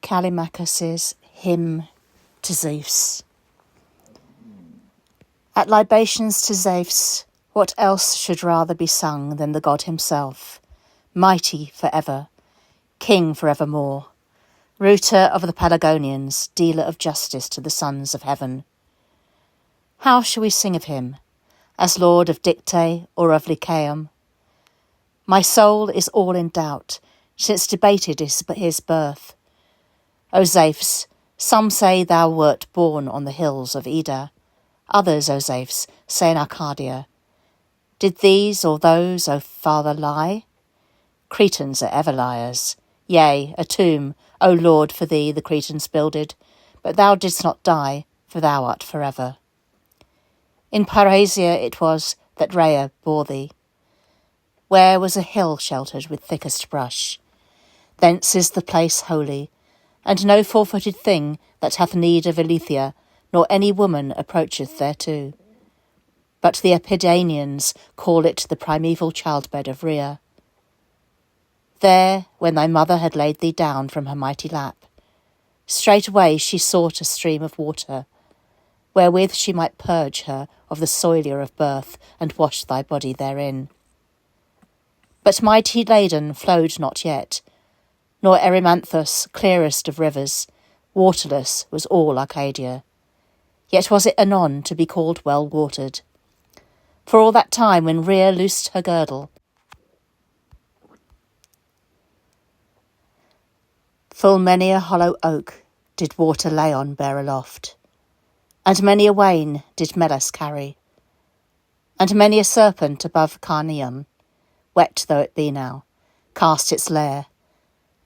Kallimakhos' hymn to Zeus. At libations to Zeus, what else should rather be sung than the god himself, mighty for ever, king for evermore, rooter of the Pelagonians, dealer of justice to the sons of heaven. How shall we sing of him, as lord of Dicte or of Lycaeum? My soul is all in doubt, since debated is his birth. O Zeus, some say thou wert born on the hills of Ida. Others, O Zeus, say in Arcadia. Did these or those, O father, lie? Cretans are ever liars. Yea, a tomb, O Lord, for thee the Cretans builded, but thou didst not die, for thou art forever. In Parasia it was that Rhea bore thee, where was a hill sheltered with thickest brush. Thence is the place holy, and no four-footed thing that hath need of Aletheia, nor any woman approacheth thereto. But the Epidanians call it the primeval childbed of Rhea. There, when thy mother had laid thee down from her mighty lap, straightway she sought a stream of water, wherewith she might purge her of the soilure of birth, and wash thy body therein. But mighty Ladon flowed not yet, nor Erymanthus, clearest of rivers, waterless was all Arcadia. Yet was it anon to be called well-watered. For all that time when Rhea loosed her girdle, full many a hollow oak did water Laon bear aloft, and many a wain did Melas carry, and many a serpent above Carneon, wet though it be now, cast its lair,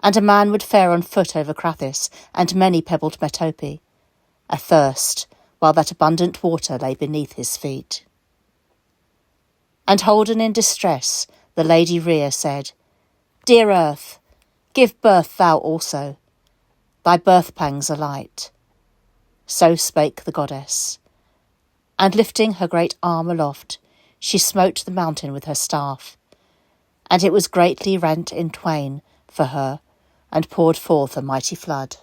and a man would fare on foot over Crathis and many pebbled Metope, athirst, while that abundant water lay beneath his feet. And holden in distress, the Lady Rhea said, Dear earth, give birth thou also. Thy birth pangs are light. So spake the goddess, and lifting her great arm aloft, she smote the mountain with her staff, and it was greatly rent in twain for her, and poured forth a mighty flood.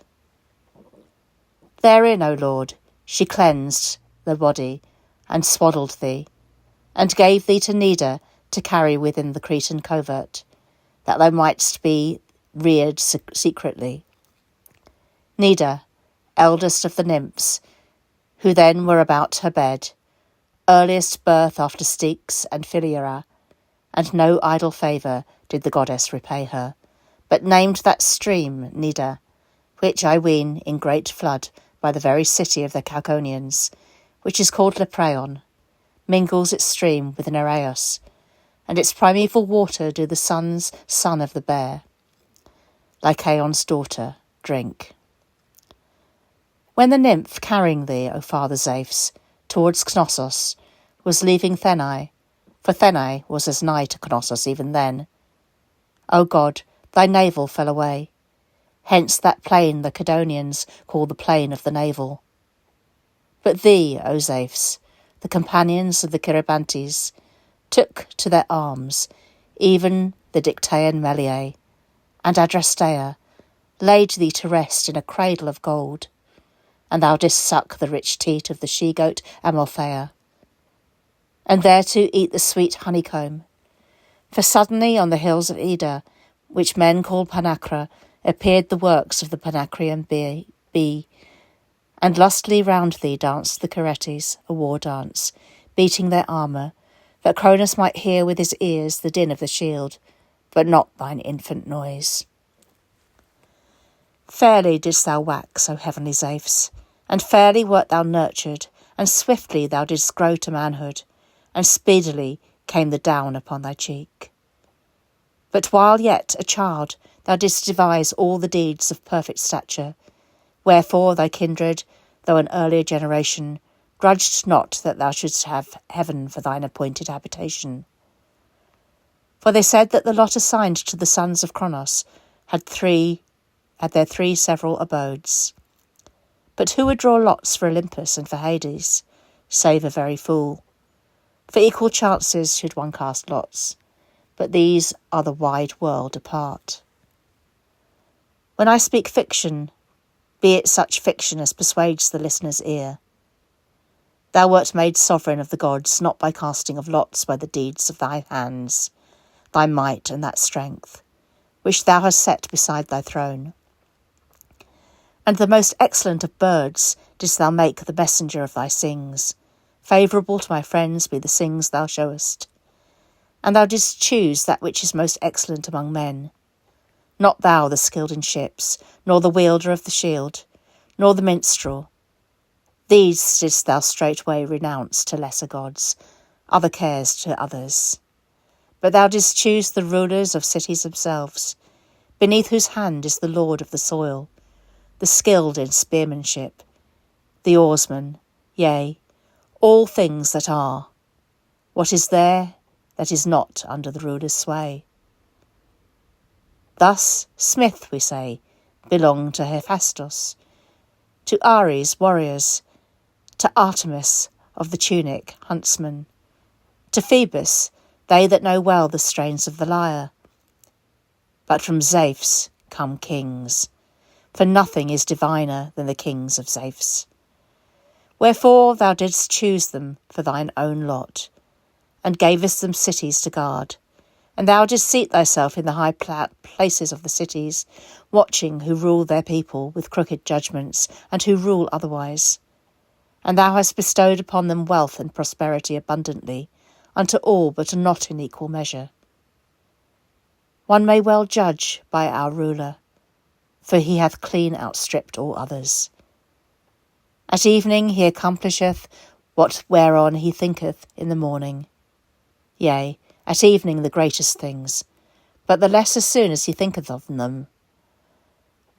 Therein, O Lord, she cleansed the body, and swaddled thee, and gave thee to Nida to carry within the Cretan covert, that thou mightst be reared secretly. Nida, eldest of the nymphs, who then were about her bed, earliest birth after Styx and Philyra, and no idle favour did the goddess repay her, but named that stream Nida, which I ween in great flood by the very city of the Chalconians, which is called Lepreon, mingles its stream with Nereus, and its primeval water do the son of the bear, Lycaon's daughter, drink. When the nymph carrying thee, O father Zeus, towards Knossos, was leaving Thenai, for Thenai was as nigh to Knossos even then, O God, thy navel fell away. Hence that plain the Cadonians call the plain of the navel. But thee, O Zeus, the companions of the Kyribantes, took to their arms, even the Dictaean Melie, and Adrastea, laid thee to rest in a cradle of gold, and thou didst suck the rich teat of the she-goat Amalthea, and thereto eat the sweet honeycomb. For suddenly on the hills of Ida, which men call Panacra, appeared the works of the Panacrian bee, and lustily round thee danced the Curetes, a war dance, beating their armour, that Cronus might hear with his ears the din of the shield, but not thine infant noise. Fairly didst thou wax, O heavenly Zeus, and fairly wert thou nurtured, and swiftly thou didst grow to manhood, and speedily came the down upon thy cheek. But while yet a child, thou didst devise all the deeds of perfect stature, wherefore thy kindred, though an earlier generation, grudged not that thou shouldst have heaven for thine appointed habitation. For they said that the lot assigned to the sons of Cronos had their three several abodes. But who would draw lots for Olympus and for Hades, save a very fool? For equal chances should one cast lots, but these are the wide world apart. When I speak fiction, be it such fiction as persuades the listener's ear. Thou wert made sovereign of the gods, not by casting of lots by the deeds of thy hands, thy might and that strength, which thou hast set beside thy throne. And the most excellent of birds didst thou make the messenger of thy sings. Favourable to my friends be the sings thou showest. And thou didst choose that which is most excellent among men. Not thou the skilled in ships, nor the wielder of the shield, nor the minstrel. These didst thou straightway renounce to lesser gods, other cares to others. But thou didst choose the rulers of cities themselves, beneath whose hand is the lord of the soil, the skilled in spearmanship, the oarsman, yea, all things that are, what is there that is not under the ruler's sway. Thus Smith, we say, belonged to Hephaestus, to Ares, warriors, to Artemis of the tunic, huntsman, to Phoebus, they that know well the strains of the lyre. But from Zeus come kings, for nothing is diviner than the kings of Zeus. Wherefore thou didst choose them for thine own lot, and gavest them cities to guard, and thou didst seat thyself in the high places of the cities, watching who rule their people with crooked judgments, and who rule otherwise. And thou hast bestowed upon them wealth and prosperity abundantly, unto all but not in equal measure. One may well judge by our ruler, for he hath clean outstripped all others. At evening he accomplisheth what whereon he thinketh in the morning. Yea, at evening the greatest things, but the less as soon as he thinketh of them.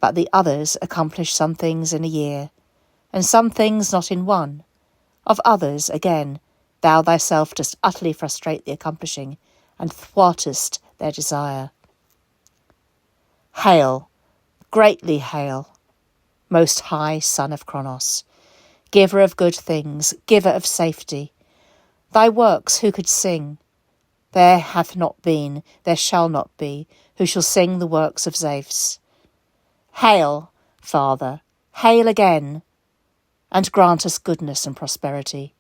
But the others accomplish some things in a year, and some things not in one. Of others, again, thou thyself dost utterly frustrate the accomplishing, and thwartest their desire. Hail, greatly hail, most high Son of Kronos, giver of good things, giver of safety. Thy works who could sing? There hath not been, there shall not be, who shall sing the works of Zeus. Hail, Father, hail again, and grant us goodness and prosperity.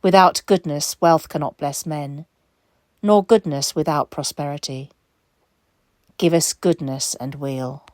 Without goodness wealth cannot bless men, nor goodness without prosperity. Give us goodness and weal.